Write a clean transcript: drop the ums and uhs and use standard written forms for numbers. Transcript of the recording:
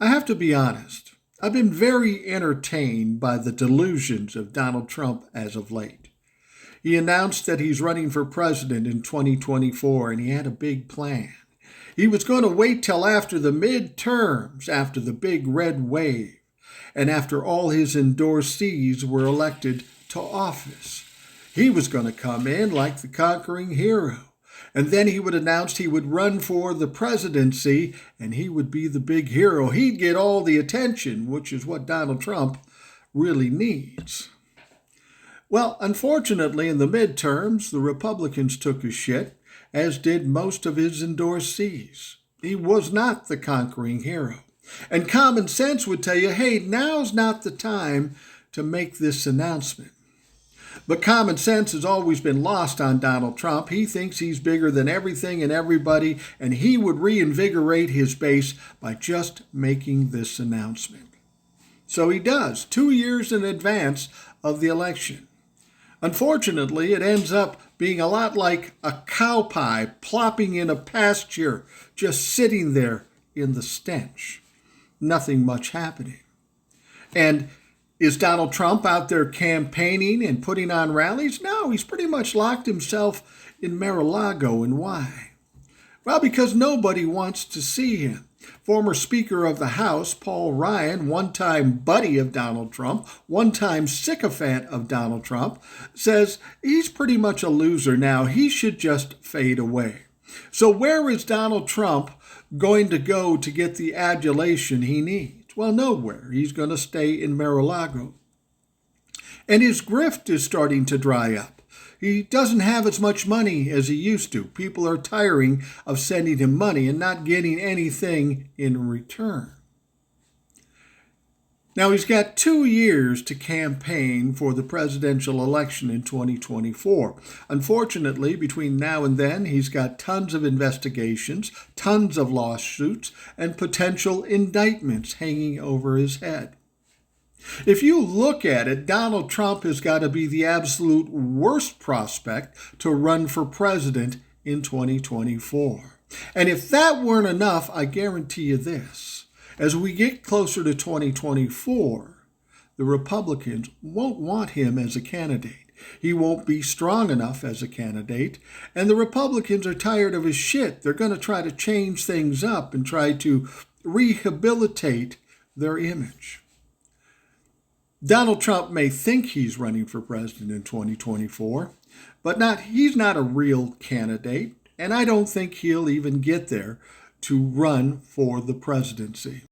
I have to be honest. I've been very entertained by the delusions of Donald Trump as of late. He announced that he's running for president in 2024 and he had a big plan. He was going to wait till after the midterms, after the big red wave, and after all his endorsees were elected to office. He was going to come in like the conquering hero. And then he would announce he would run for the presidency and he would be the big hero. He'd get all the attention, which is what Donald Trump really needs. Well, unfortunately, in the midterms, the Republicans took a shit, as did most of his endorsees. He was not the conquering hero. And common sense would tell you, hey, now's not the time to make this announcement. But common sense has always been lost on Donald Trump. He thinks he's bigger than everything and everybody, and he would reinvigorate his base by just making this announcement. So he does, 2 years in advance of the election. Unfortunately, it ends up being a lot like a cow pie plopping in a pasture, just sitting there in the stench. Nothing much happening. And is Donald Trump out there campaigning and putting on rallies? No, he's pretty much locked himself in Mar-a-Lago. And why? Well, because nobody wants to see him. Former Speaker of the House, Paul Ryan, one-time buddy of Donald Trump, one-time sycophant of Donald Trump, says he's pretty much a loser now. He should just fade away. So where is Donald Trump going to go to get the adulation he needs? Well, nowhere. He's going to stay in Mar-a-Lago. And his grift is starting to dry up. He doesn't have as much money as he used to. People are tiring of sending him money and not getting anything in return. Now, he's got 2 years to campaign for the presidential election in 2024. Unfortunately, between now and then, he's got tons of investigations, tons of lawsuits, and potential indictments hanging over his head. If you look at it, Donald Trump has got to be the absolute worst prospect to run for president in 2024. And if that weren't enough, I guarantee you this. As we get closer to 2024, the Republicans won't want him as a candidate. He won't be strong enough as a candidate, and the Republicans are tired of his shit. They're going to try to change things up and try to rehabilitate their image. Donald Trump may think he's running for president in 2024, but he's not a real candidate, and I don't think he'll even get there to run for the presidency.